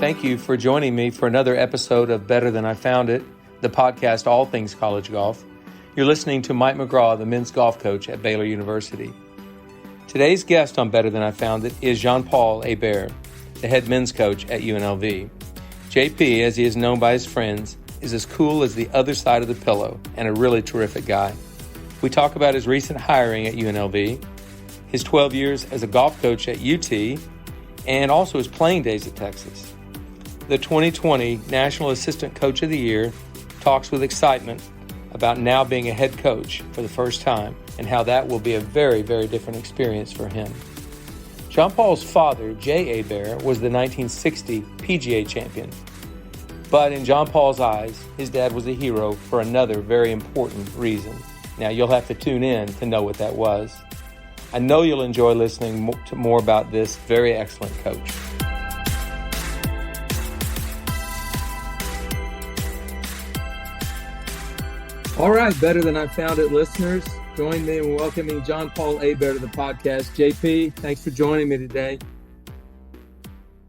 thank you for joining me for another episode of Better Than I Found It, the podcast all things college golf. You're listening to Mike McGraw, the men's golf coach at Baylor University. Today's guest on Better Than I Found It is Jean-Paul Hebert, the head men's coach at UNLV. JP, as he is known by his friends, is as cool as the other side of the pillow and a really terrific guy. We talk about his recent hiring at UNLV, his 12 years as a golf coach at UT, and also his playing days at Texas. The 2020 National Assistant Coach of the Year talks with excitement about now being a head coach for the first time and how that will be a very, very different experience for him. Jean-Paul's father, Jay Hebert, was the 1960 PGA champion. But in Jean-Paul's eyes, his dad was a hero for another very important reason. Now, you'll have to tune in to know what that was. I know you'll enjoy listening to more about this very excellent coach. All right, Better Than I Found It listeners, join me in welcoming Jean-Paul Hebert to the podcast. JP, thanks for joining me today.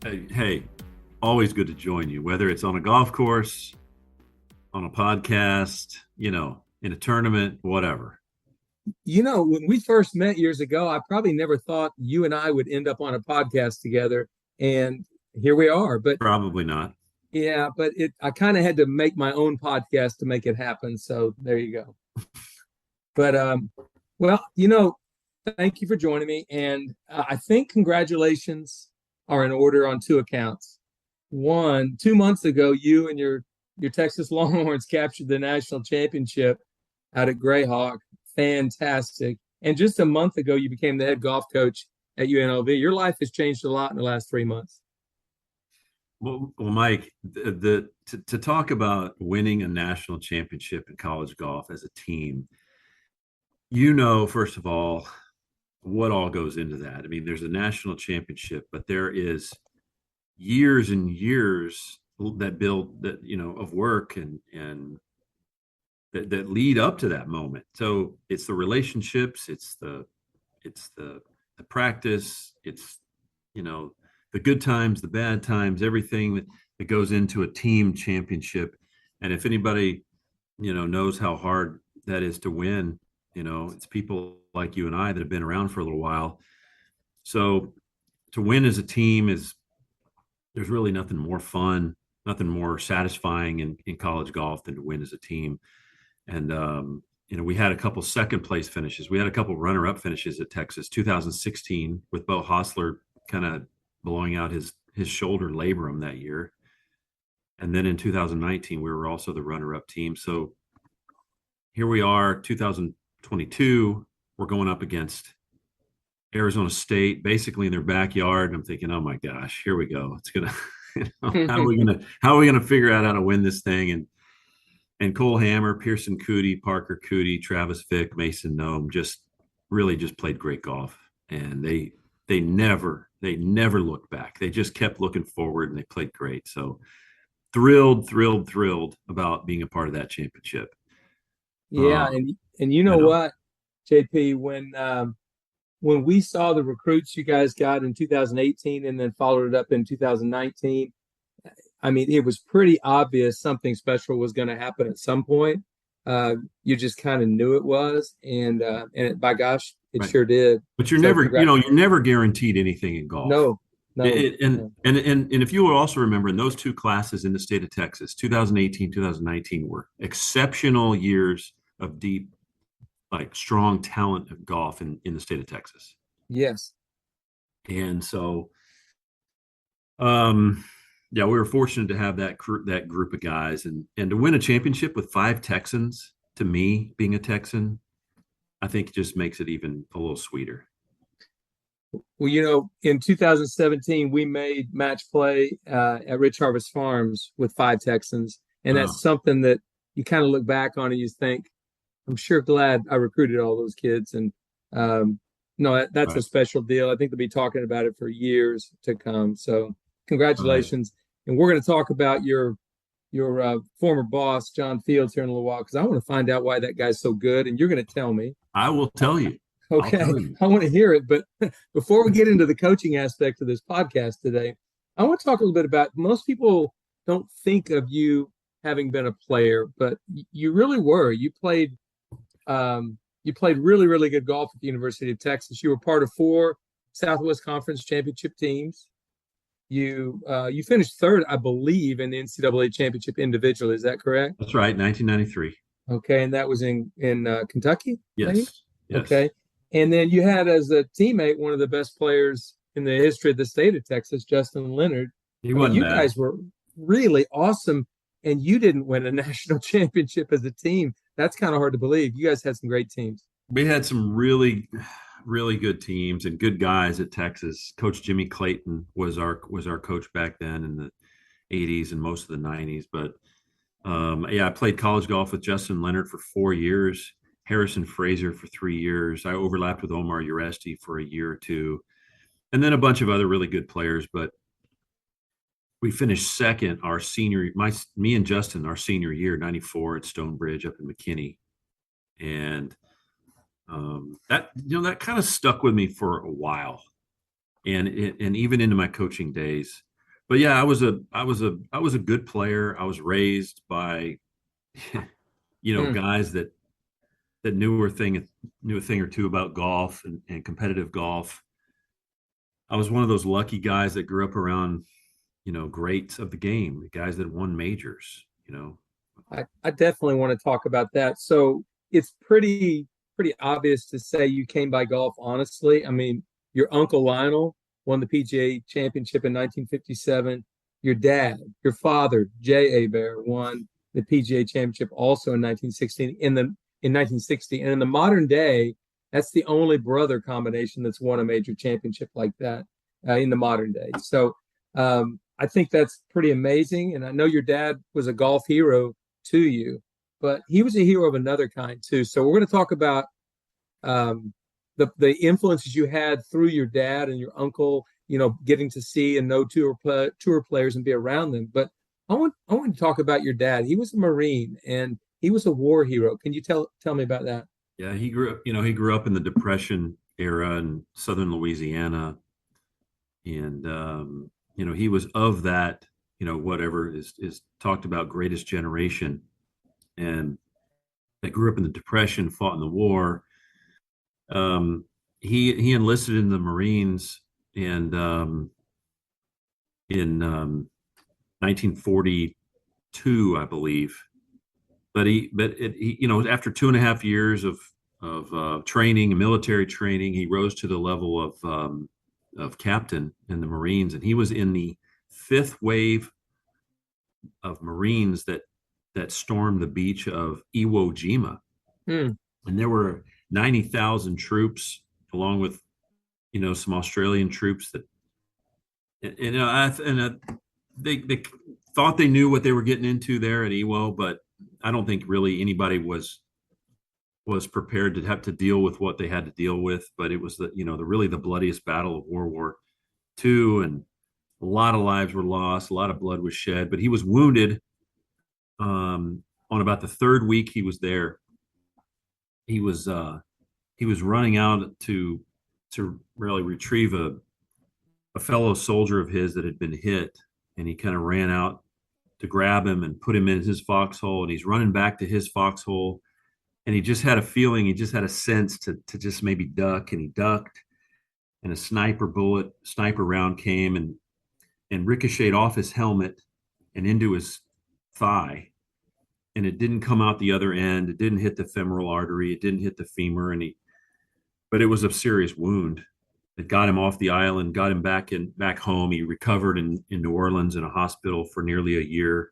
Hey, always good to join you, whether it's on a golf course, on a podcast, in a tournament, whatever. When we first met years ago, I probably never thought you and I would end up on a podcast together, and here we are. But probably not. Yeah, but I kind of had to make my own podcast to make it happen. So there you go. But, thank you for joining me. And I think congratulations are in order on two accounts. One, 2 months ago, you and your Texas Longhorns captured the national championship out at Greyhawk. Fantastic. And just a month ago, you became the head golf coach at UNLV. Your life has changed a lot in the last 3 months. Well, Mike, to talk about winning a national championship in college golf as a team, first of all, what all goes into that. I mean, there's a national championship, but there is years and years that build that, of work and that lead up to that moment. So it's the relationships, it's the practice, it's, the good times, the bad times, everything that goes into a team championship. And if anybody, knows how hard that is to win, it's people like you and I that have been around for a little while. So to win as a team there's really nothing more fun, nothing more satisfying in college golf than to win as a team. And, we had a couple second place finishes. We had a couple runner-up finishes at Texas, 2016 with Bo Hostler kind of blowing out his shoulder labrum that year. And then in 2019, we were also the runner-up team. So here we are, 2022, we're going up against Arizona State, basically in their backyard. And I'm thinking, oh my gosh, here we go. It's gonna, how are we gonna figure out how to win this thing? And Cole Hammer, Pearson Cootie, Parker Cootie, Travis Fick, Mason Nome just played great golf. And they never looked back. They just kept looking forward and they played great. So thrilled about being a part of that championship. Yeah. And you know what, JP, when we saw the recruits you guys got in 2018 and then followed it up in 2019, I mean, it was pretty obvious something special was going to happen at some point. You just kind of knew it was. And by gosh, it right. Sure did. But you're never guaranteed anything in golf. No. And if you will also remember, in those two classes in the state of Texas, 2018, 2019 were exceptional years of deep, strong talent of golf in the state of Texas. Yes. And so, we were fortunate to have that group of guys and to win a championship with 5 Texans. To me, being a Texan, I think just makes it even a little sweeter. Well, in 2017, we made match play at Rich Harvest Farms with 5 Texans. And that's something that you kind of look back on and you think, I'm sure glad I recruited all those kids. And that's right. A special deal. I think they'll be talking about it for years to come. So congratulations. Right. And we're going to talk about your former boss, John Fields, here in a little while, because I want to find out why that guy's so good. And you're going to tell me. I will tell you. Okay. I want to hear it. But before we get into the coaching aspect of this podcast today, I want to talk a little bit about, most people don't think of you having been a player, but you really were. You played really, really good golf at the University of Texas. You were part of 4 Southwest Conference championship teams. You finished third, I believe, in the NCAA championship individually. Is that correct? That's right, 1993. Okay, and that was in Kentucky, maybe? Yes, yes. Okay. And then you had as a teammate one of the best players in the history of the state of Texas, Justin Leonard. He I mean, wasn't you bad. guys were really awesome, and you didn't win a national championship as a team. That's kind of hard to believe. You guys had some great teams. We had some really, really good teams and good guys at Texas. Coach Jimmy Clayton was our coach back then in the 80s and most of the 90s. But yeah, I played college golf with Justin Leonard for 4 years, Harrison Fraser for 3 years. I overlapped with Omar Uresti for a year or two, and then a bunch of other really good players. But we finished second our senior, me and Justin, our senior year, 94 at Stonebridge up in McKinney. And that kind of stuck with me for a while, and even into my coaching days. But yeah, I was a good player. I was raised by Hmm. guys that knew a thing or two about golf and competitive golf. I was one of those lucky guys that grew up around greats of the game, the guys that won majors. I definitely want to talk about that. So it's pretty obvious to say you came by golf honestly. I mean, your uncle Lionel won the PGA championship in 1957. Your dad, your father, Jay Hebert, won the PGA championship also in 1960. In 1960, and in the modern day, that's the only brother combination that's won a major championship like that in the modern day. So I think that's pretty amazing. And I know your dad was a golf hero to you, but he was a hero of another kind too. So we're going to talk about the influences you had through your dad and your uncle, getting to see and know tour players and be around them. But I want to talk about your dad. He was a Marine and he was a war hero. Can you tell me about that? Yeah, he grew up in the Depression era in southern Louisiana, and he was of that, whatever is talked about, greatest generation, and that grew up in the Depression, fought in the war. He enlisted in the Marines and in 1942, I believe. But after 2.5 years of training, military training, he rose to the level of captain in the Marines, and he was in the 5th wave of Marines that stormed the beach of Iwo Jima, Hmm. and there were 90,000 troops, along with some Australian troops that they thought they knew what they were getting into there at Iwo, but I don't think really anybody was prepared to have to deal with what they had to deal with. But it was the bloodiest battle of World War II, and a lot of lives were lost, a lot of blood was shed. But he was wounded on about the 3rd week he was there. He was running out to really retrieve a fellow soldier of his that had been hit, and he kind of ran out to grab him and put him in his foxhole, and he's running back to his foxhole, and he just had a feeling, he just had a sense to just maybe duck, and he ducked, and a sniper round came and ricocheted off his helmet and into his thigh, and it didn't come out the other end. It didn't hit the femoral artery, it didn't hit the femur, but it was a serious wound. It got him off the island, got him back home. He recovered in New Orleans in a hospital for nearly a year,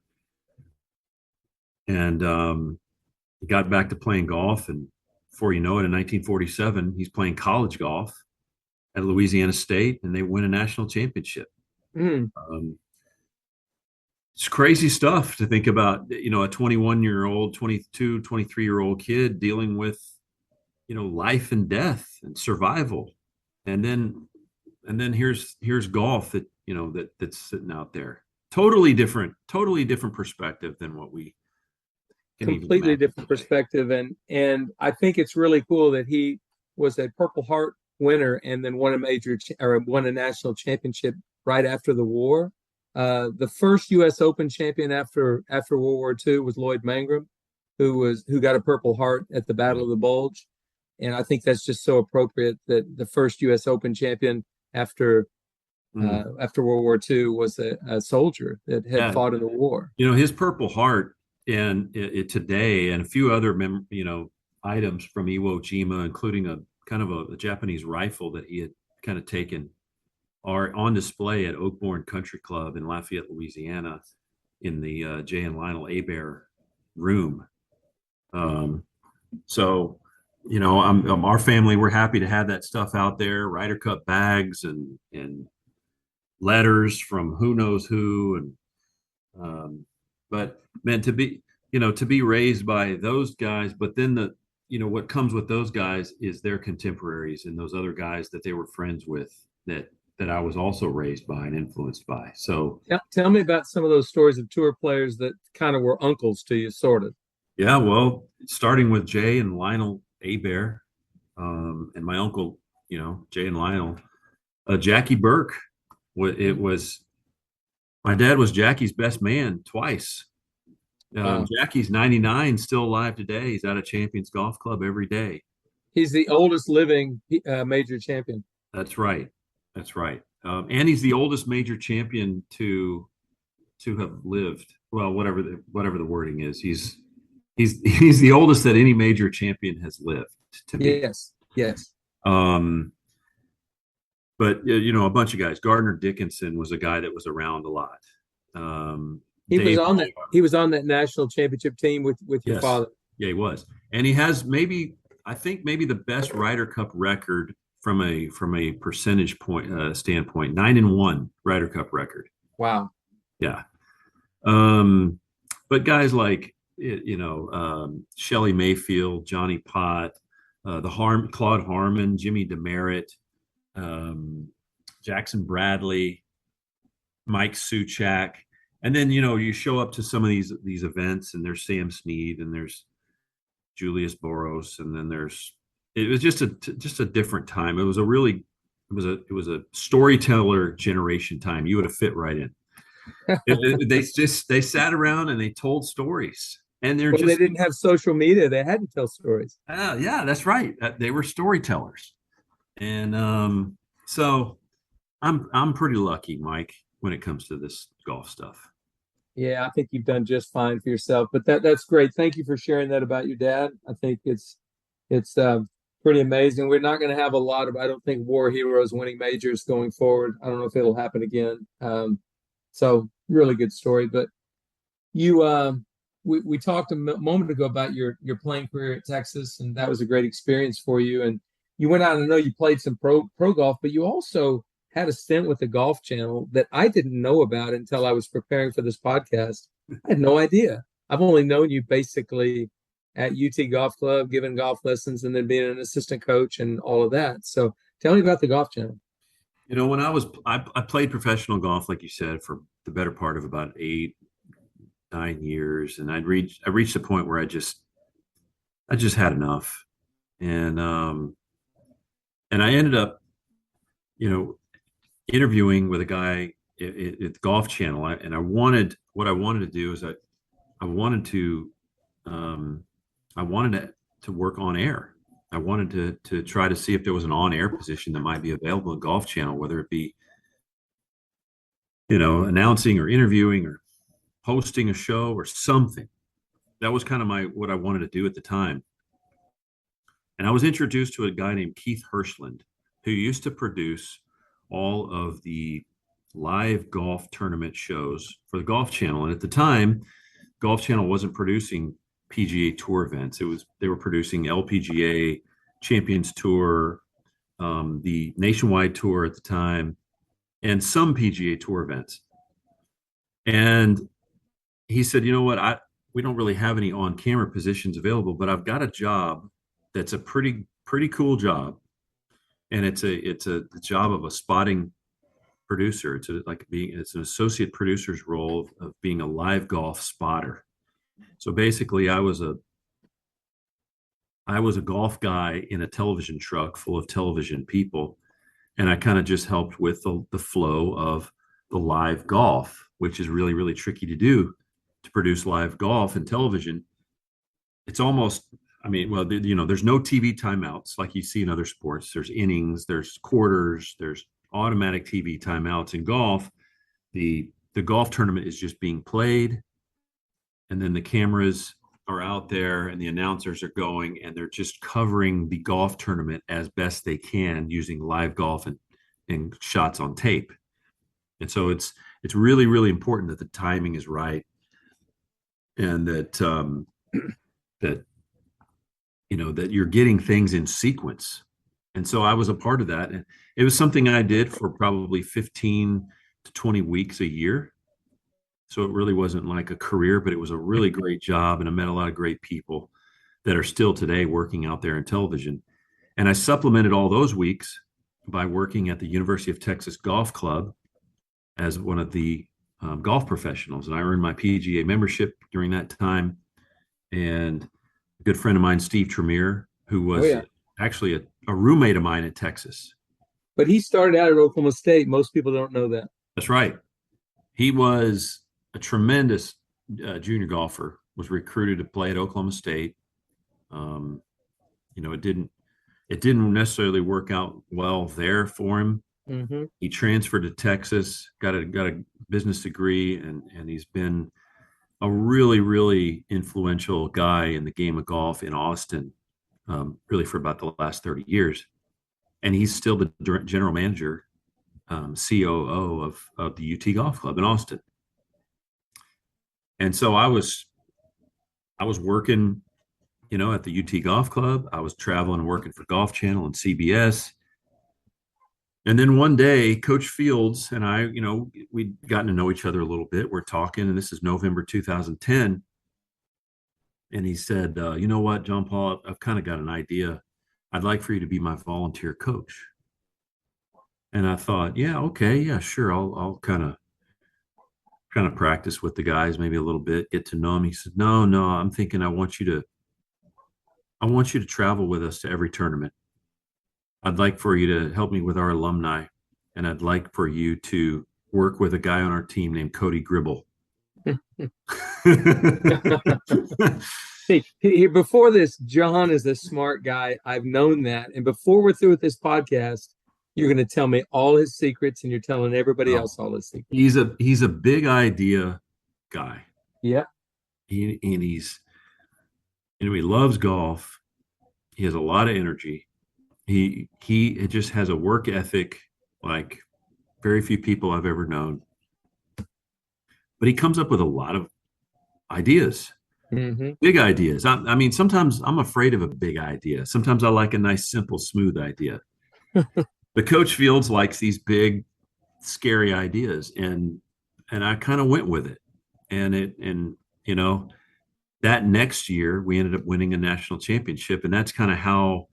and he got back to playing golf. And before you know it, in 1947, he's playing college golf at Louisiana State, and they win a national championship. Hmm. It's crazy stuff to think about. A 21-year-old, 22, 23-year-old kid dealing with life and death and survival, and then here's golf that's sitting out there. Totally different perspective than what we can even Completely imagine different today. perspective, and I think it's really cool that he was a Purple Heart winner and then won a national championship right after the war. The first U.S. Open champion after World War II was Lloyd Mangrum, who got a Purple Heart at the Battle of the Bulge, and I think that's just so appropriate that the first U.S. Open champion after World War II was a soldier that had fought in the war. His Purple Heart and it today, and a few other items from Iwo Jima, including a kind of a Japanese rifle that he had kind of taken, are on display at Oakbourne Country Club in Lafayette, Louisiana, in the Jay and Lionel Hebert room. So, our family, we're happy to have that stuff out there, Ryder Cup bags and letters from who knows who. But man, to be raised by those guys, but then what comes with those guys is their contemporaries and those other guys that they were friends with that I was also raised by and influenced by. So tell me about some of those stories of tour players that kind of were uncles to you, sort of. Yeah, well, starting with Jay and Lionel Hebert, and my uncle, Jay and Lionel, Jackie Burke. My dad was Jackie's best man twice. Jackie's 99, still alive today. He's out of Champions Golf Club every day. He's the oldest living major champion. That's right. And he's the oldest major champion to have lived. Well, whatever the wording is, he's the oldest that any major champion has lived. To me. Yes. But a bunch of guys. Gardner Dickinson was a guy that was around a lot. He was on that national championship team with your father. Yeah, he was, and he has maybe the best Ryder Cup record from a percentage point standpoint. 9-1 Ryder Cup record. Wow. Yeah. But guys like Shelley Mayfield, Johnny Pott, Claude Harmon, Jimmy Demerit, Jackson Bradley, Mike Suchak. And then, you show up to some of these events, and there's Sam Snead, and there's Julius Boros, and then it was just a different time. It was a storyteller generation time. You would have fit right in. They sat around and they told stories, and they didn't have social media. They had to tell stories. Yeah, that's right. They were storytellers. And so I'm pretty lucky, Mike, when it comes to this golf stuff. Yeah, I think you've done just fine for yourself, but that's great. Thank you for sharing that about your dad. I think it's pretty amazing. We're not going to have a lot of, I don't think, war heroes winning majors going forward. I don't know if it'll happen again. So really good story. But we talked a moment ago about your playing career at Texas, and that was a great experience for you. And you went out, and I know you played some pro golf, but you also had a stint with the Golf Channel that I didn't know about until I was preparing for this podcast. I had no idea. I've only known you basically at UT Golf Club, giving golf lessons, and then being an assistant coach and all of that. So tell me about the Golf Channel. When I played professional golf, like you said, for the better part of about 8-9 years, and I reached a point where I just had enough, and I ended up, interviewing with a guy at the Golf Channel, and what I wanted to do is I wanted to work on air. I wanted to try to see if there was an on-air position that might be available at Golf Channel, whether it be, announcing or interviewing or hosting a show or something. That was kind of what I wanted to do at the time. And I was introduced to a guy named Keith Hirschland, who used to produce all of the live golf tournament shows for the Golf Channel. And at the time, Golf Channel wasn't producing PGA Tour events. They were producing LPGA, Champions Tour, the Nationwide Tour at the time, and some PGA Tour events. And he said, "You know what? We don't really have any on-camera positions available, but I've got a job that's a pretty cool job, and it's a job of a spotting producer. It's an associate producer's role of being a live golf spotter." So basically, I was a golf guy in a television truck full of television people, and I kind of just helped with the flow of the live golf. which is really, really tricky to do to produce live golf and television. It's almost, I mean, well, there's no TV timeouts like you see in other sports. There's innings, there's quarters, there's automatic TV timeouts. In golf, the golf tournament is just being played, and then the cameras are out there and the announcers are going, and they're just covering the golf tournament as best they can using live golf and shots on tape. And so it's really, really important that the timing is right, and that that that you're getting things in sequence. And so I was a part of that, and it was something I did for probably 15 to 20 weeks a year. So it really wasn't like a career, but it was a really great job, and I met a lot of great people that are still today working out there in television. And I supplemented all those weeks by working at the University of Texas Golf Club as one of the golf professionals. And I earned my PGA membership during that time. And a good friend of mine, Steve Tremere, who was actually a roommate of mine at Texas. But he started out at Oklahoma State. Most people don't know that. That's right. He was a tremendous junior golfer, was recruited to play at Oklahoma State. It didn't necessarily work out well there for him. Mm-hmm. He transferred to Texas, got a business degree, and he's been a really, really influential guy in the game of golf in Austin, really for about the last 30 years. And he's still the general manager, COO of the UT Golf Club in Austin. And so I was working, at the UT Golf Club. I was traveling and working for Golf Channel and CBS. And then one day, Coach Fields and I, we'd gotten to know each other a little bit. We're talking, and this is November 2010. And he said, you know what, John Paul, I've kind of got an idea. I'd like for you to be my volunteer coach. And I thought, yeah, okay, yeah, sure. I'll kind of practice with the guys, maybe a little bit, get to know them. He said, no, I'm thinking I want you to travel with us to every tournament. I'd like for you to help me with our alumni, and I'd like for you to work with a guy on our team named Cody Gribble. See, before this, John is a smart guy. I've known that. And before we're through with this podcast, you're going to tell me all his secrets, and you're telling everybody else all his secrets. He's a big idea guy. Yeah. He loves golf. He has a lot of energy. He just has a work ethic like very few people I've ever known. But he comes up with a lot of ideas, big ideas. I mean, sometimes I'm afraid of a big idea. Sometimes I like a nice, simple, smooth idea. But Coach Fields likes these big, scary ideas, and I kind of went with it. And that next year we ended up winning a national championship, and that's kind of how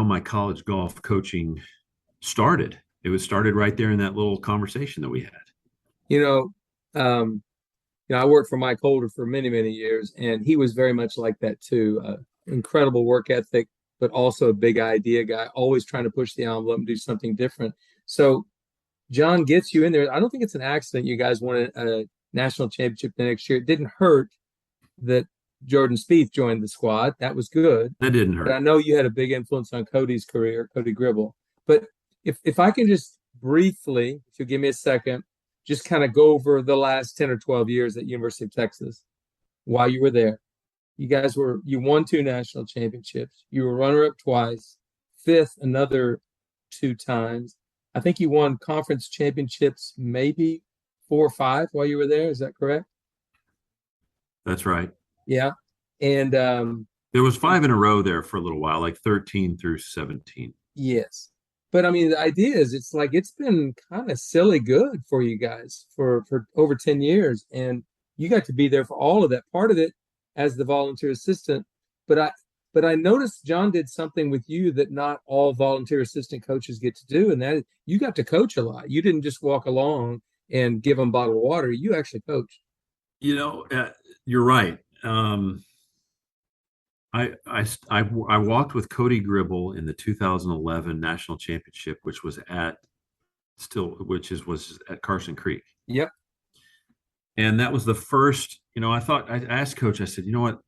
my college golf coaching started. It was started right there in that little conversation that we had. I worked for Mike Holder for many, many years, and he was very much like that too. Incredible work ethic, but also a big idea guy, always trying to push the envelope and do something different. So John gets you in there. I don't think it's an accident you guys won a national championship the next year. It didn't hurt that Jordan Spieth joined the squad. That was good. That didn't hurt. But I know you had a big influence on Cody's career, Cody Gribble. But if I can just briefly, if you give me a second, just kind of go over the last 10 or 12 years at University of Texas while you were there. You won 2 national championships. You were runner-up twice, 5th another 2 times. I think you won conference championships maybe 4 or 5 while you were there. Is that correct? That's right. Yeah. And there was 5 in a row there for a little while, like 13 through 17. Yes. But I mean, the idea is it's been kind of silly good for you guys for over 10 years. And you got to be there for all of that, part of it as the volunteer assistant. But I noticed John did something with you that not all volunteer assistant coaches get to do. And that is you got to coach a lot. You didn't just walk along and give them a bottle of water. You actually coached. You're right. I walked with Cody Gribble in the 2011 national championship, which was at still, was at Carson Creek. Yep. And that was the first, I asked Coach, I said, you know what,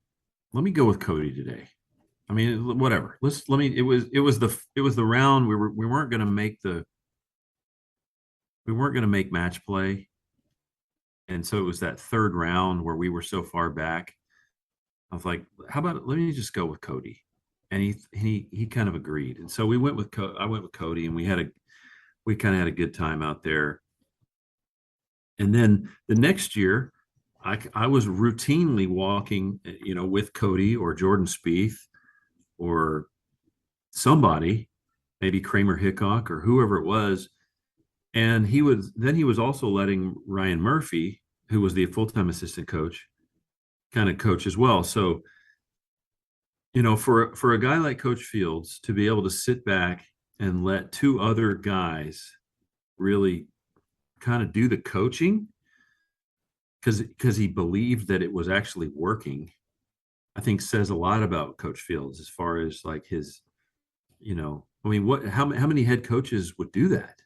let me go with Cody today. I mean, whatever. It was the round we weren't going to make match play. And so it was that third round where we were so far back. I was like, how about, let me just go with Cody. And he kind of agreed. And so I went with Cody, and we kind of had a good time out there. And then the next year, I was routinely walking, with Cody or Jordan Spieth or somebody, maybe Kramer Hickok or whoever it was. And he was also letting Ryan Murphy, who was the full-time assistant coach, kind of coach as well. So, for a guy like Coach Fields to be able to sit back and let two other guys really kind of do the coaching, because he believed that it was actually working, I think says a lot about Coach Fields as far as like his, how many head coaches would do that?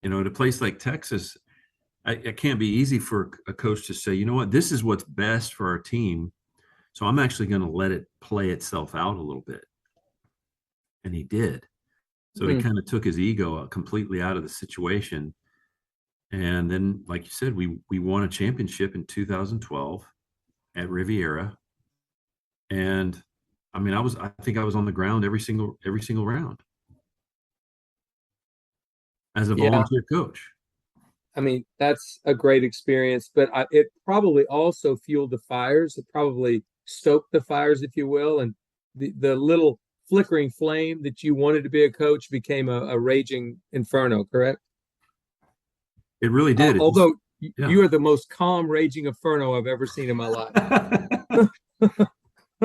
At a place like Texas, it can't be easy for a coach to say, you know what, this is what's best for our team. So I'm actually going to let it play itself out a little bit. And he did. So he kind of took his ego completely out of the situation. And then, like you said, we won a championship in 2012 at Riviera. And I mean, I think I was on the ground every single round as a volunteer coach. I mean, that's a great experience, but it probably also fueled the fires. It probably stoked the fires, if you will, and the little flickering flame that you wanted to be a coach became a raging inferno, correct? It really did. Although you are the most calm, raging inferno I've ever seen in my life.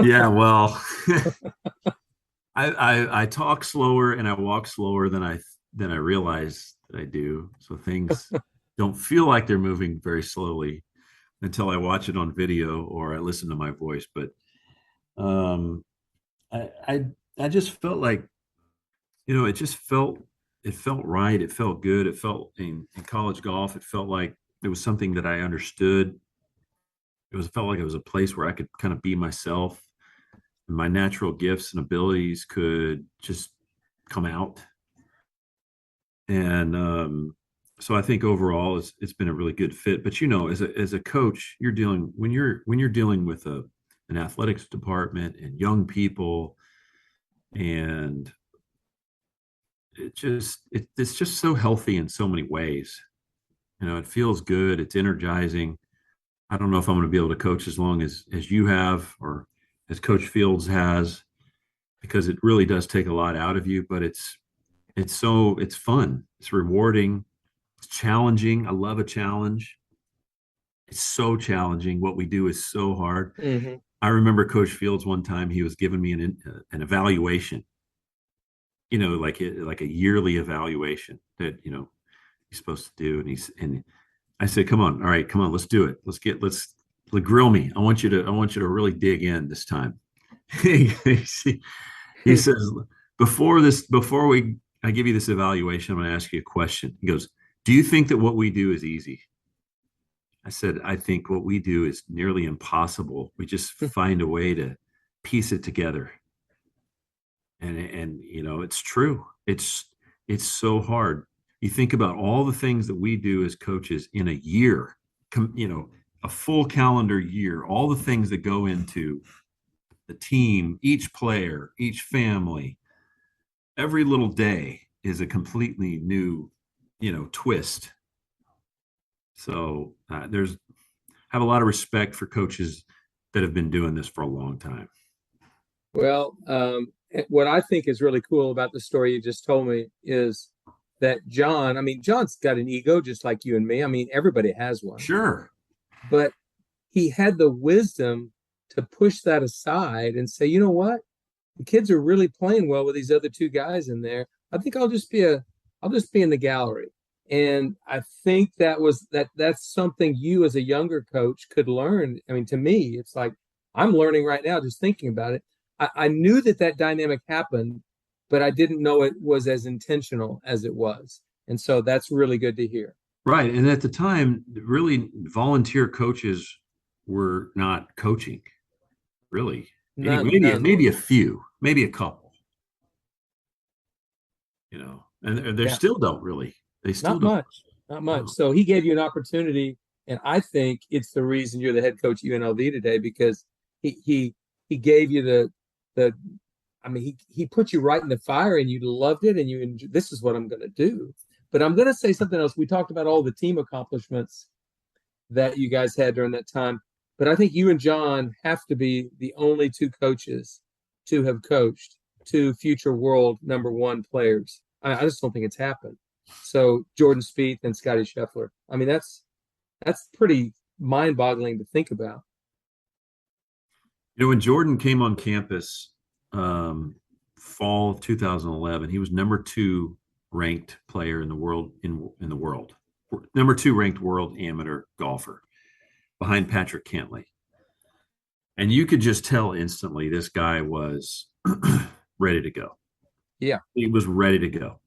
Yeah, well, I talk slower and I walk slower than I realize that I do. So things don't feel like they're moving very slowly until I watch it on video or I listen to my voice. But I just felt like, it felt right. It felt good. It felt in college golf, it felt like it was something that I understood. Felt like it was a place where I could kind of be myself. And my natural gifts and abilities could just come out. And so I think overall it's been a really good fit. But as a coach, when you're dealing with an athletics department and young people, and it's just so healthy in so many ways. It feels good. It's energizing. I don't know if I'm going to be able to coach as long as you have or as Coach Fields has, because it really does take a lot out of you. But it's fun. It's rewarding. It's challenging. I love a challenge. It's so challenging. What we do is so hard. Mm-hmm. I remember Coach Fields one time, he was giving me an evaluation, like a yearly evaluation that, you're supposed to do. And I said, come on. All right, come on, let's do it. Let's grill me. I want you to really dig in this time. He says, before I give you this evaluation, I'm going to ask you a question. He goes, do you think that what we do is easy? I said, I think what we do is nearly impossible. We just find a way to piece it together. And it's true. It's so hard. You think about all the things that we do as coaches in a year, a full calendar year, all the things that go into the team, each player, each family, every little day is a completely new, twist. So I have a lot of respect for coaches that have been doing this for a long time. Well, what I think is really cool about the story you just told me is that John's got an ego just like you and me. I mean, everybody has one. Sure. But he had the wisdom to push that aside and say, you know what? The kids are really playing well with these other two guys in there. I think I'll just be in the gallery. And I think that's something you as a younger coach could learn. I mean, to me, it's like I'm learning right now just thinking about it. I knew that dynamic happened, but I didn't know it was as intentional as it was. And so that's really good to hear. Right. And at the time, really volunteer coaches were not coaching, really. None. Maybe a few, maybe a couple, and they Yeah, still don't really. They still not don't. much, not much. No. So he gave you an opportunity, and I think it's the reason you're the head coach at UNLV today, because he gave you the I mean, he put you right in the fire, and you loved it, and this is what I'm going to do. But I'm going to say something else. We talked about all the team accomplishments that you guys had during that time, but I think you and John have to be the only two coaches to have coached two future world #1 players. I just don't think it's happened. So Jordan Spieth and Scotty Scheffler. I mean, that's pretty mind-boggling to think about. When Jordan came on campus, fall of 2011, he was #2 ranked player in the world in the world, #2 ranked world amateur golfer, behind Patrick Cantlay. And you could just tell instantly this guy was ready to go. Yeah, he was ready to go.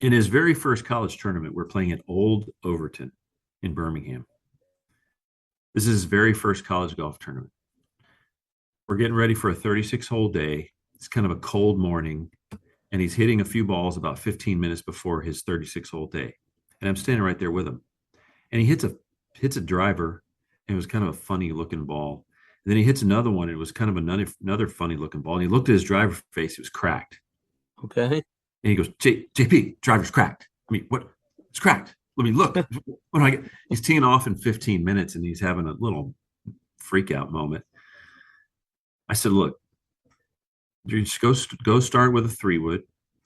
In his very first college tournament, we're playing at Old Overton in Birmingham. This is his very first college golf tournament. We're getting ready for a 36-hole day. It's kind of a cold morning, and he's hitting a few balls about 15 minutes before his 36-hole day. And I'm standing right there with him. And he hits a driver, and it was kind of a funny-looking ball. And then he hits another one, and it was kind of another funny-looking ball. And he looked at his driver face. It was cracked. okay. And he goes, JP, driver's cracked. I mean, what? It's cracked. Let me look. What do I get? He's teeing off in 15 minutes, and he's having a little freak-out moment. I said, look, you just go start with a 3-wood.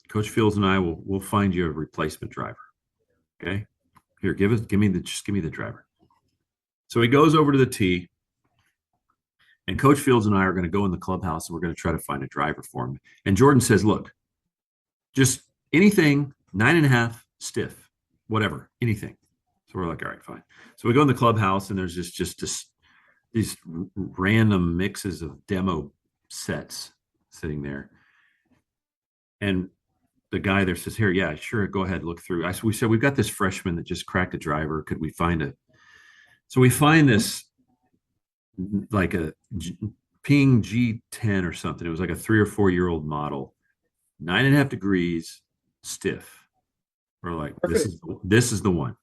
Coach Fields and I we'll find you a replacement driver. Okay? Here, give me the driver. So he goes over to the tee, and Coach Fields and I are going to go in the clubhouse, and we're going to try to find a driver for him. And Jordan says, look, just anything, 9.5, stiff, whatever, anything. So we're like, all right, fine. So we go in the clubhouse, and there's just these random mixes of demo sets sitting there. And the guy there says, here, yeah, sure, go ahead, look through. We said, we've got this freshman that just cracked a driver. Could we find it? So we find this, like a Ping G10 or something. It was like a 3 or 4-year-old model, 9.5 degrees, stiff. We're like, this is the one.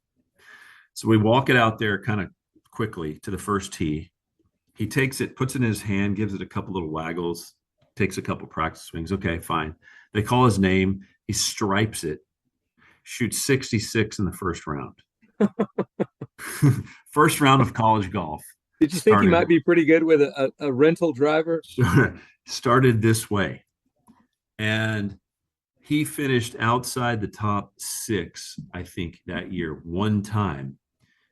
So we walk it out there kind of quickly to the first tee. He takes it, puts it in his hand, gives it a couple little waggles, takes a couple practice swings. Okay, fine. They call his name. He stripes it, shoots 66 in the first round. First round of college golf. Did you think he might be pretty good with a rental driver? Started this way. And he finished outside the top 6, I think, that year one time.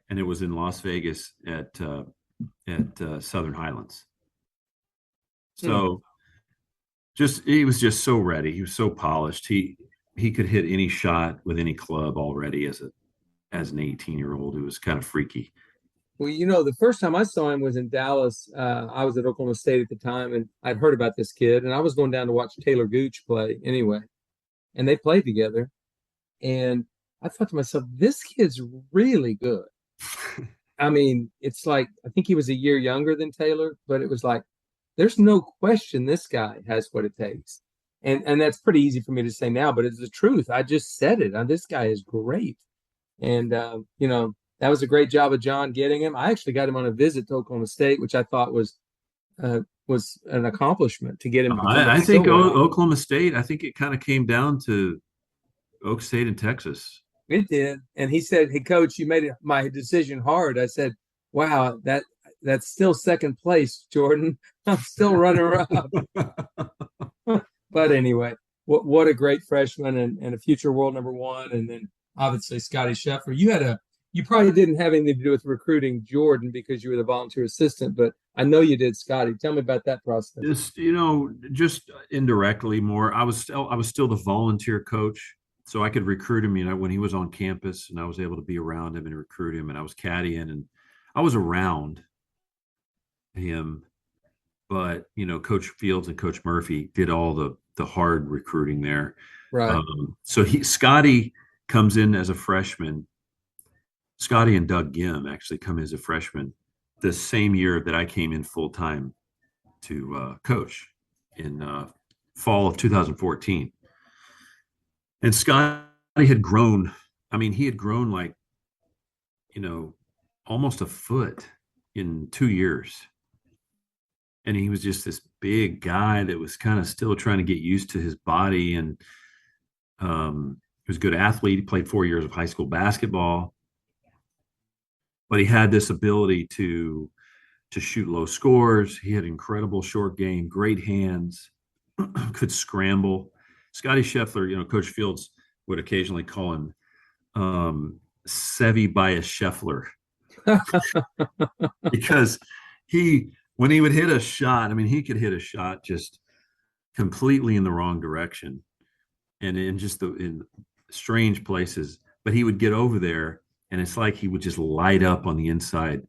And it was in Las Vegas at Southern Highlands. So he was just so ready. He was so polished. He could hit any shot with any club already as an 18-year-old. It was kind of freaky. Well, the first time I saw him was in Dallas. I was at Oklahoma State at the time, and I'd heard about this kid, and I was going down to watch Taylor Gooch play anyway. And they played together. And I thought to myself, this kid's really good. I mean, it's like, I think he was a year younger than Taylor, but it was like, there's no question this guy has what it takes. And that's pretty easy for me to say now, but it's the truth. I just said it. This guy is great. And, that was a great job of John getting him. I actually got him on a visit to Oklahoma State, which I thought was an accomplishment to get him. I think Oklahoma State, I think it kind of came down to Oak State and Texas. It did. And he said, hey, Coach, you made my decision hard. I said, wow, that's still second place, Jordan. I'm still runner-up. But anyway, what a great freshman and a future world #1. And then obviously Scotty Scheffler. You probably didn't have anything to do with recruiting Jordan because you were the volunteer assistant, but I know you did Scotty. Tell me about that process. Just indirectly more. I was still the volunteer coach, so I could recruit him, when he was on campus, and I was able to be around him and recruit him, and I was caddying, and I was around him. But, Coach Fields and Coach Murphy did all the hard recruiting there. Right. So Scotty comes in as a freshman. Scotty and Doug Gim actually come in as a freshman the same year that I came in full time to coach in fall of 2014. And Scotty had grown. I mean, he had grown like, almost a foot in 2 years. And he was just this big guy that was kind of still trying to get used to his body. And he was a good athlete. He played 4 years of high school basketball. But he had this ability to shoot low scores. He had incredible short game, great hands, could scramble. Scotty Scheffler, Coach Fields would occasionally call him Sevy Bias Scheffler because when he would hit a shot, I mean, he could hit a shot just completely in the wrong direction and in strange places, but he would get over there and it's like he would just light up on the inside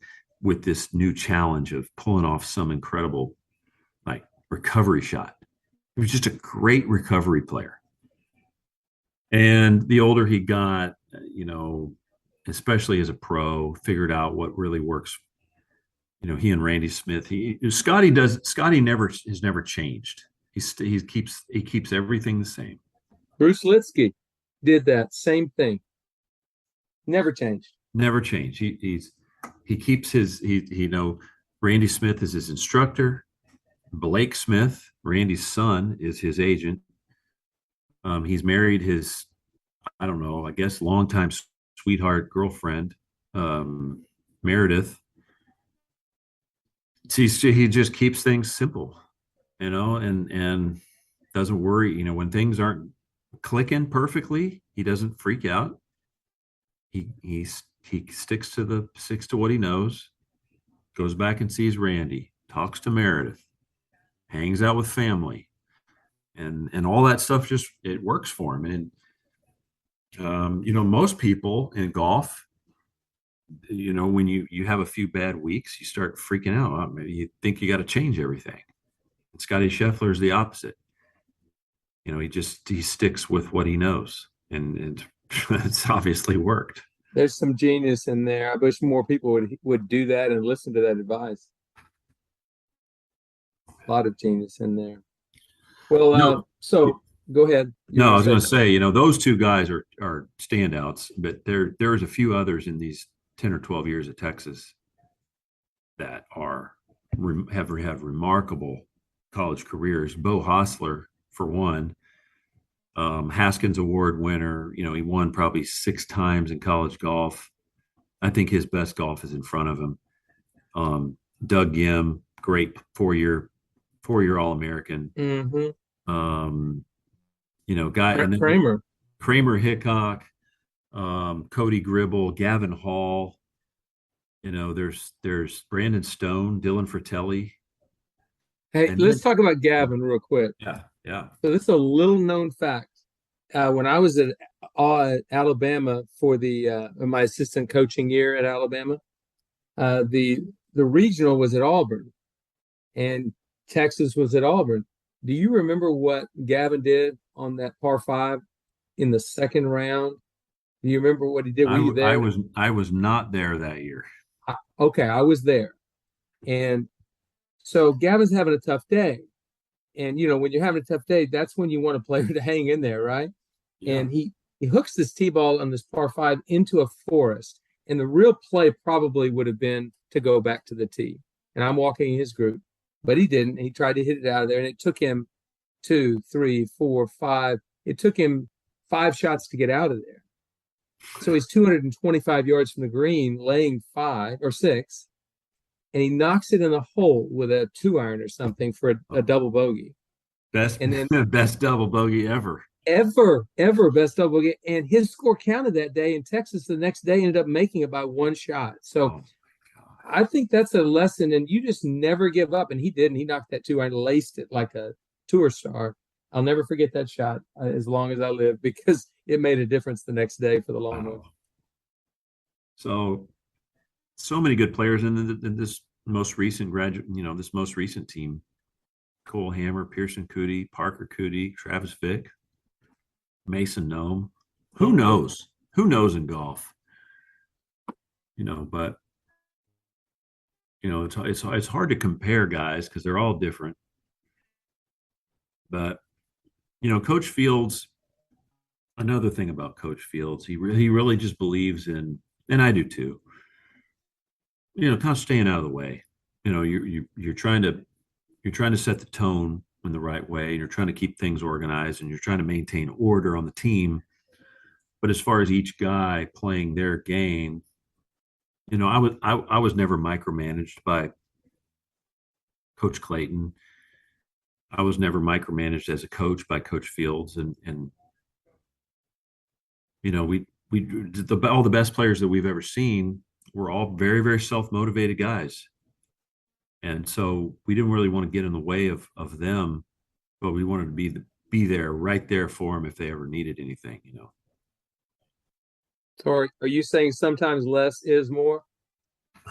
with this new challenge of pulling off some incredible like recovery shot. He was just a great recovery player. And the older he got, especially as a pro, figured out what really works. He and Randy Smith, Scotty has never changed. He keeps everything the same. Bruce Litsky did that same thing. Never changed. Never changed. He keeps Randy Smith is his instructor. Blake Smith, Randy's son, is his agent. He's married his, I don't know, I guess longtime sweetheart girlfriend, Meredith. He just keeps things simple, and doesn't worry. When things aren't clicking perfectly, he doesn't freak out. He sticks to what he knows, goes back and sees Randy, talks to Meredith, hangs out with family, and all that stuff it works for him. And most people in golf, when you have a few bad weeks, you start freaking out. Maybe you think you got to change everything. And Scotty Scheffler is the opposite. He sticks with what he knows, and it's obviously worked. There's some genius in there. I wish more people would do that and listen to that advice. A lot of genius in there. Well, so go ahead. I was going to say, those two guys are standouts, but there's a few others in these 10 or 12 years at Texas that have remarkable college careers. Bo Hostler, for one, Haskins Award winner. He won probably 6 times in college golf. I think his best golf is in front of him. Doug Gim, great 4-year All-American. Mm-hmm. Guy and then Kramer Hickok, Cody Gribble, Gavin Hall. There's Brandon Stone, Dylan Fratelli. Hey, let's talk about Gavin real quick. Yeah. So this is a little known fact. When I was at Alabama for my assistant coaching year at Alabama, the regional was at Auburn, and Texas was at Auburn. Do you remember what Gavin did on that par 5 in the second round? Do you remember what he did? Were you there? I was not there that year. Okay, I was there. And so Gavin's having a tough day. And, when you're having a tough day, that's when you want a player to hang in there, right? Yeah. And he hooks this tee ball on this par 5 into a forest. And the real play probably would have been to go back to the tee. And I'm walking his group. But he didn't. He tried to hit it out of there, and it took him 2, 3, 4, 5. It took him 5 shots to get out of there. So he's 225 yards from the green, laying 5 or 6, and he knocks it in the hole with a 2-iron or something for a double bogey. Best double bogey ever. Ever best double bogey. And his score counted that day in Texas. The next day ended up making it by 1 shot. So I think that's a lesson, and you just never give up. And he didn't. He knocked that 2-iron, laced it like a tour star. I'll never forget that shot as long as I live, because it made a difference the next day for the Longhorn. So many good players in this most recent this most recent team. Cole Hammer, Pearson Coody, Parker Coody, Travis Vick, Mason Nome. Who knows? who knows in golf, but it's hard to compare guys because they're all different. But Coach Fields, another thing about Coach Fields, he really just believes in, and I do too. Kind of staying out of the way. You're trying to set the tone in the right way, and you're trying to keep things organized, and you're trying to maintain order on the team. But as far as each guy playing their game, I was never micromanaged by Coach Clayton. I was never micromanaged as a coach by Coach Fields, and all the best players that we've ever seen were all very, very self-motivated guys. And so we didn't really want to get in the way of them, but we wanted to be there, right there for them if they ever needed anything. So are you saying sometimes less is more?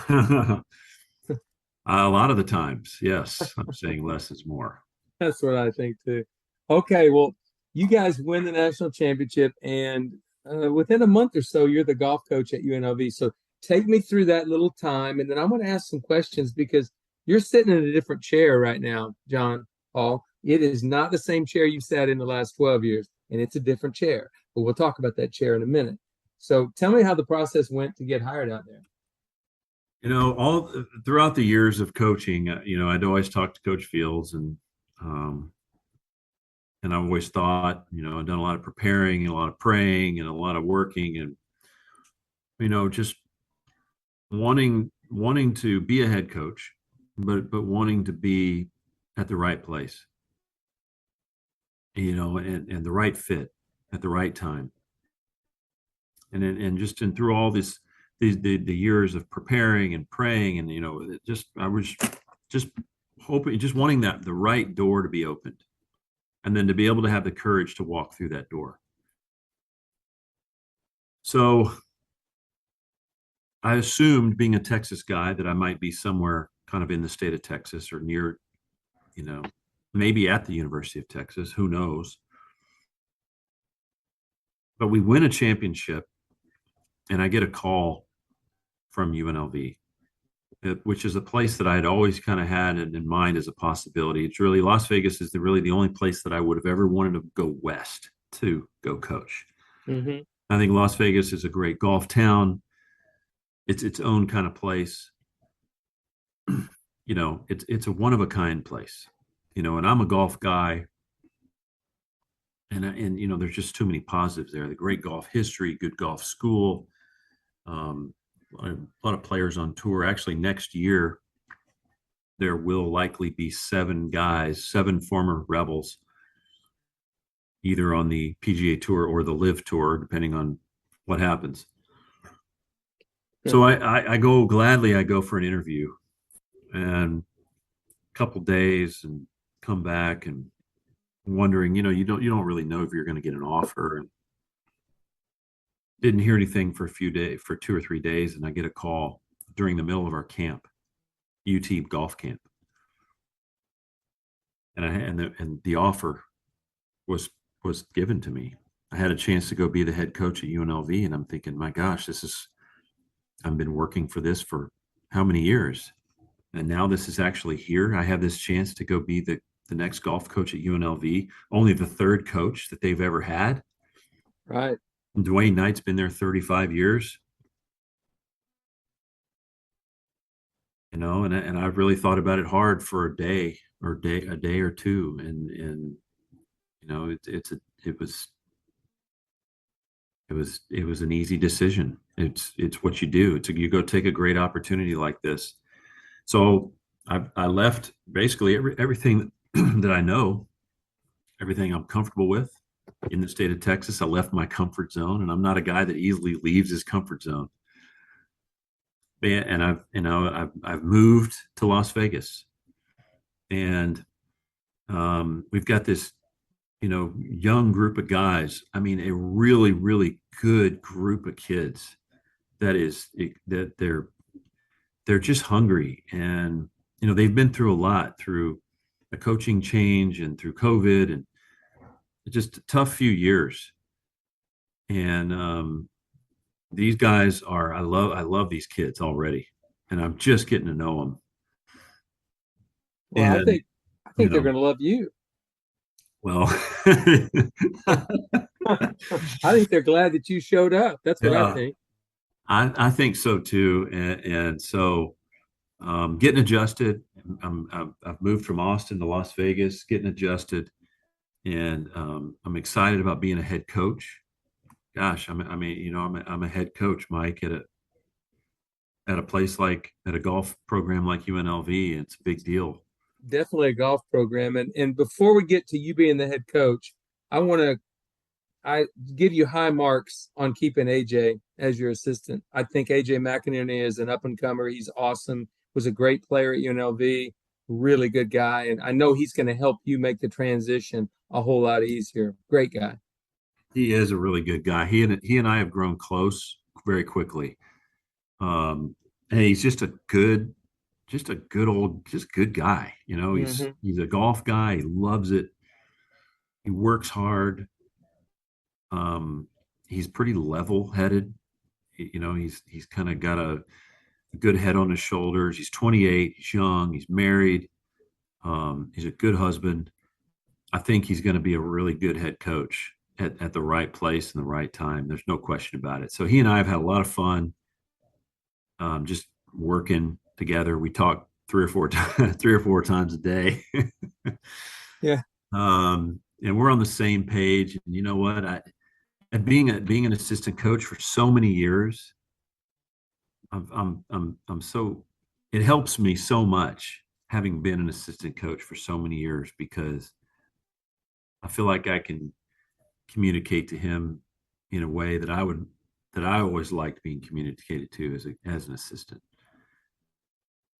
A lot of the times, yes, I'm saying less is more. That's what I think too. Okay, well, you guys win the national championship, and within a month or so, you're the golf coach at UNLV. So take me through that little time, and then I want to ask some questions because you're sitting in a different chair right now, John Paul. It is not the same chair you've sat in the last 12 years, and it's a different chair. But we'll talk about that chair in a minute. So tell me how the process went to get hired out there. All throughout the years of coaching, I'd always talk to Coach Fields, and I've always thought, I've done a lot of preparing and a lot of praying and a lot of working, and just wanting to be a head coach, but wanting to be at the right place, and the right fit at the right time, and through all the years of preparing and praying, and I was just hoping, just wanting that the right door to be opened, and then to be able to have the courage to walk through that door. So I assumed, being a Texas guy, that I might be somewhere kind of in the state of Texas or near, maybe at the University of Texas, who knows. But we win a championship, and I get a call from UNLV, which is a place that I had always kind of had in mind as a possibility. It's really, Las Vegas is really the only place that I would have ever wanted to go west to go coach. Mm-hmm. I think Las Vegas is a great golf town. It's its own kind of place. It's a one of a kind place, and I'm a golf guy, and there's just too many positives there. The great golf history, good golf school, a lot of players on tour. Actually, next year there will likely be 7 former Rebels, either on the PGA Tour or the Live Tour, depending on what happens. So I go gladly. I go for an interview, and a couple days, and come back and wondering, you don't really know if you're going to get an offer. And didn't hear anything for 2 or 3 days, and I get a call during the middle of our camp, UT golf camp, and the offer was given to me. I had a chance to go be the head coach at UNLV, and I'm thinking, my gosh, I've been working for this for how many years, and now this is actually here. I have this chance to go be the next golf coach at UNLV, only the 3rd coach that they've ever had. Right. And Dwayne Knight's been there 35 years. And I've really thought about it hard for a day or two. And it was an easy decision. It's what you do. You go take a great opportunity like this. So I left basically everything that I know, everything I'm comfortable with in the state of Texas. I left my comfort zone, and I'm not a guy that easily leaves his comfort zone. And I've moved to Las Vegas, and we've got this, young group of guys. I mean, a really, really good group of kids that they're just hungry, and they've been through a lot, through a coaching change and through COVID, and just a tough few years. And these guys are, I love these kids already, and I'm just getting to know them. Well, And, I you think they're know, going to love you. well, I think they're glad that you showed up. That's what I yeah, think. I think so too. And so, getting adjusted. I've moved from Austin to Las Vegas, getting adjusted, and I'm excited about being a head coach. Gosh, I'm a head coach, Mike, at a place like at a golf program like UNLV. It's a big deal. Definitely a golf program. And before we get to you being the head coach, I want to I give you high marks on keeping AJ as your assistant. I think AJ McInerney is an up and comer. He's awesome. Was a great player at UNLV. Really good guy, and I know he's going to help you make the transition a whole lot easier. Great guy. He is a really good guy. He and I have grown close very quickly. And he's just a good old, just good guy. Hmm. He's a golf guy. He loves it. He works hard. Um, he's pretty level-headed. He's kind of got a good head on his shoulders. He's 28. He's young. He's married. He's a good husband. I think he's going to be a really good head coach at the right place and the right time. There's no question about it. So he and I have had a lot of fun, just working together. We talk 3 or 4 times a day. Yeah. And we're on the same page. And you know what? And being an assistant coach for so many years, I'm so, it helps me so much having been an assistant coach for so many years, because I feel like I can communicate to him in a way that I always liked being communicated to as an assistant.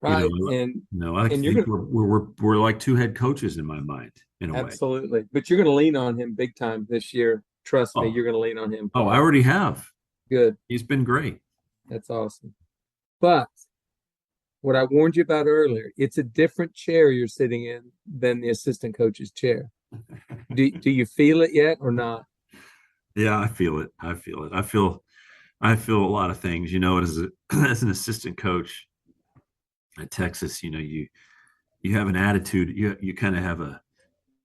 You know, Right. I And you're think gonna we're like two head coaches in my mind, in a way. absolutely, but you're gonna lean on him big time this year. Trust me, Oh, you're gonna lean on him I hard. already have. Good. He's been great. That's awesome. But what I warned you about earlier, it's a different chair you're sitting in than the assistant coach's chair. Do you feel it yet or not? Yeah, I feel it. I feel it. I feel a lot of things. As an assistant coach at Texas, you have an attitude. You kind of have a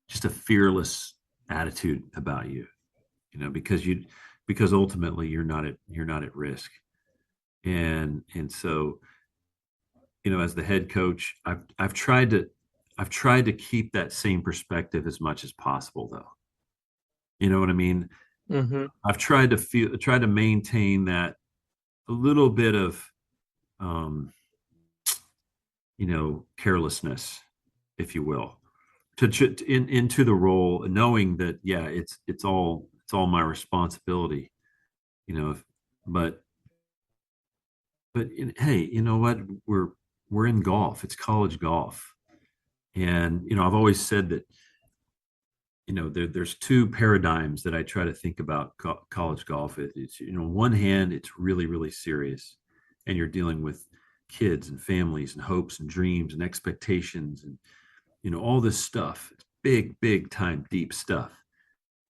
just a fearless attitude about you. Because ultimately you're not at risk. And so, as the head coach, I've tried to keep that same perspective as much as possible, though. You know what I mean? Mm-hmm. Try to maintain that a little bit of, um, carelessness, if you will, into the role, knowing that, yeah, it's all my responsibility, you know. But hey, you know what? We're in golf. It's college golf, and I've always said that, there's two paradigms that I try to think about college golf. It's, on one hand, it's really, really serious, and you're dealing with kids and families and hopes and dreams and expectations and, all this stuff. It's big, big time, deep stuff.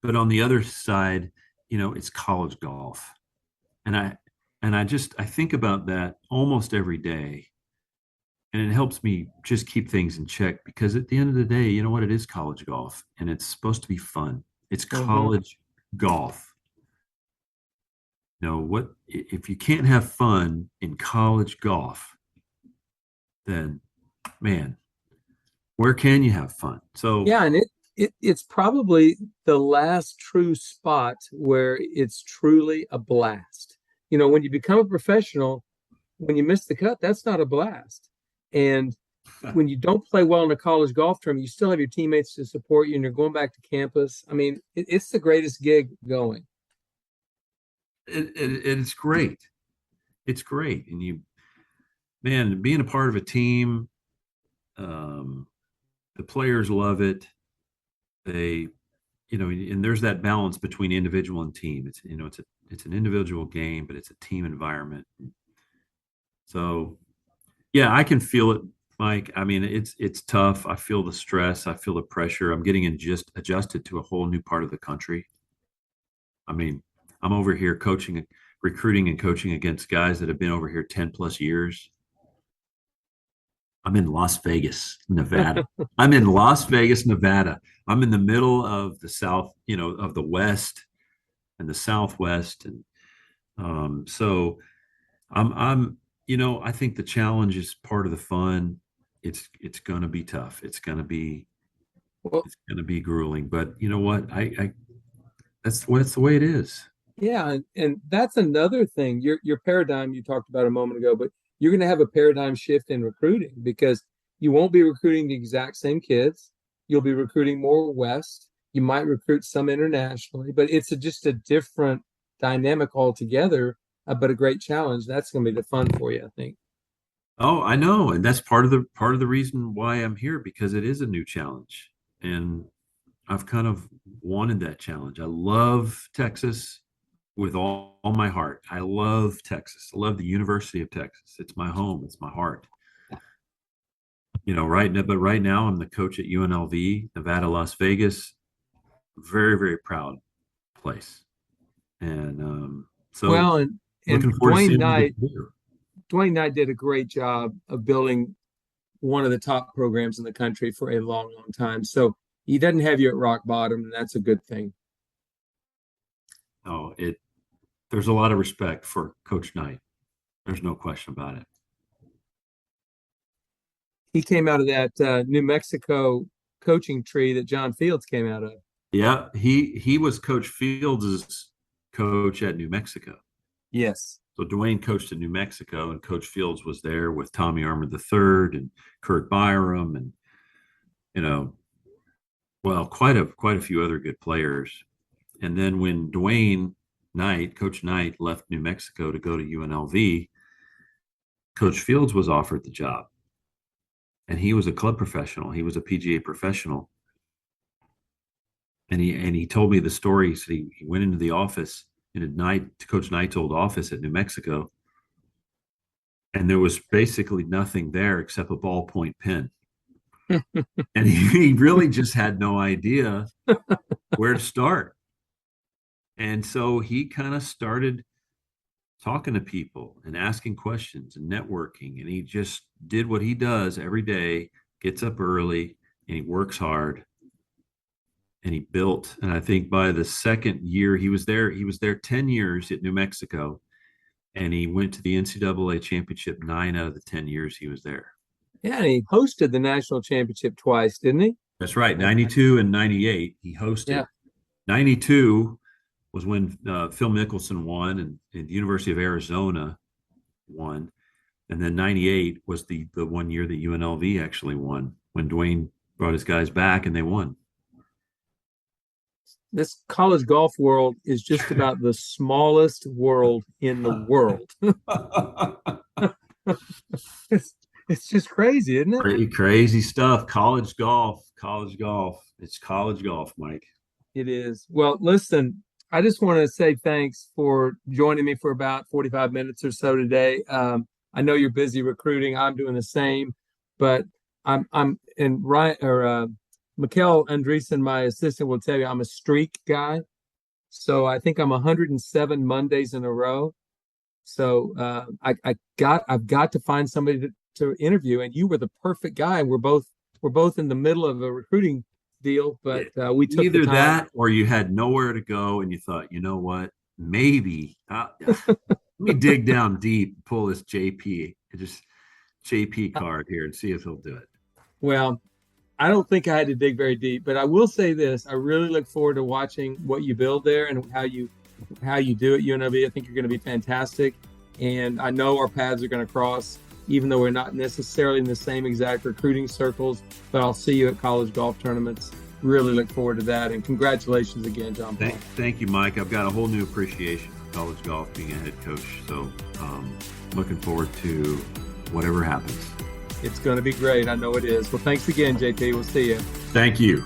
But on the other side, it's college golf. And I think about that almost every day. And it helps me just keep things in check, because at the end of the day, you know what? It is college golf, and it's supposed to be fun. It's Mm-hmm. college golf. What if you can't have fun in college golf, then, man, where can you have fun? So, Yeah, and it's probably the last true spot where it's truly a blast. When you become a professional, when you miss the cut, that's not a blast. And when you don't play well in a college golf tournament, you still have your teammates to support you, and you're going back to campus. I mean, it's the greatest gig going. it's great. It's great. And man, being a part of a team, um, the players love it. They, and there's that balance between individual and team. It's an individual game, but it's a team environment. So, yeah, I can feel it, Mike. I mean, it's tough. I feel the stress. I feel the pressure. I'm getting just adjusted to a whole new part of the country. I mean, I'm over here coaching recruiting and coaching against guys that have been over here 10 plus years. I'm in Las Vegas, Nevada. I'm in Las Vegas, Nevada. I'm in the middle of the South, of the West and the Southwest. And so I think the challenge is part of the fun. It's going to be tough. It's going to be grueling, but you know what? That's the way it is. Yeah, and that's another thing. Your paradigm you talked about a moment ago, but you're going to have a paradigm shift in recruiting because you won't be recruiting the exact same kids. You'll be recruiting more West. You might recruit some internationally, but it's just a different dynamic altogether, but a great challenge. That's going to be the fun for you, I think. Oh, I know, and that's part of the reason why I'm here, because it is a new challenge, and I've kind of wanted that challenge. I love Texas with all my heart. I love Texas. I love the University of Texas. It's my home. It's my heart. But right now I'm the coach at UNLV, Nevada, Las Vegas. Very, very proud place. And so and looking forward to seeing Dwayne Knight did a great job of building one of the top programs in the country for a long, long time. So he doesn't have you at rock bottom, and that's a good thing. Oh, there's a lot of respect for Coach Knight. There's no question about it. He came out of that New Mexico coaching tree that John Fields came out of. Yeah, he was Coach Fields' coach at New Mexico. Yes. So Dwayne coached in New Mexico, and Coach Fields was there with Tommy Armour III and Kurt Byram, and quite a few other good players. And then when Coach Knight left New Mexico to go to UNLV, Coach Fields was offered the job. And he was a club professional. He was a PGA professional. And he told me the story. He said he went into the office Coach Knight's old office at New Mexico, and there was basically nothing there except a ballpoint pen. And he really just had no idea where to start. And so he kind of started talking to people and asking questions and networking. And he just did what he does every day, gets up early, and he works hard. And he built, and I think by the second year he was there 10 years at New Mexico, and he went to the NCAA championship 9 out of the 10 years he was there. Yeah, and he hosted the national championship twice, didn't he? That's right, 92 and 98 he hosted. Yeah. 92 was when Phil Mickelson won, and the University of Arizona won, and then 98 was the 1 year that UNLV actually won, when Dwayne brought his guys back and they won. This college golf world is just about the smallest world in the world. It's just crazy, isn't it? Crazy stuff. College golf. It's college golf, Mike. It is. Well, listen, I just want to say thanks for joining me for about 45 minutes or so today. I know you're busy recruiting. I'm doing the same, but Bjerch-Andresen, my assistant, will tell you I'm a streak guy. So I think I'm 107 Mondays in a row. So I've got to find somebody to interview, and you were the perfect guy. We're both in the middle of a recruiting deal, but we took either the time. That or you had nowhere to go, and you thought, you know what, maybe let me dig down deep, pull this JP card here, and see if he'll do it. Well, I don't think I had to dig very deep, but I will say this: I really look forward to watching what you build there and how you do at UNLV. I think you're going to be fantastic, and I know our paths are going to cross, even though we're not necessarily in the same exact recruiting circles. But I'll see you at college golf tournaments. Really look forward to that, and congratulations again, John. Thank you, Mike. I've got a whole new appreciation for college golf, being a head coach. So, looking forward to whatever happens. It's going to be great. I know it is. Well, thanks again, JT. We'll see you. Thank you.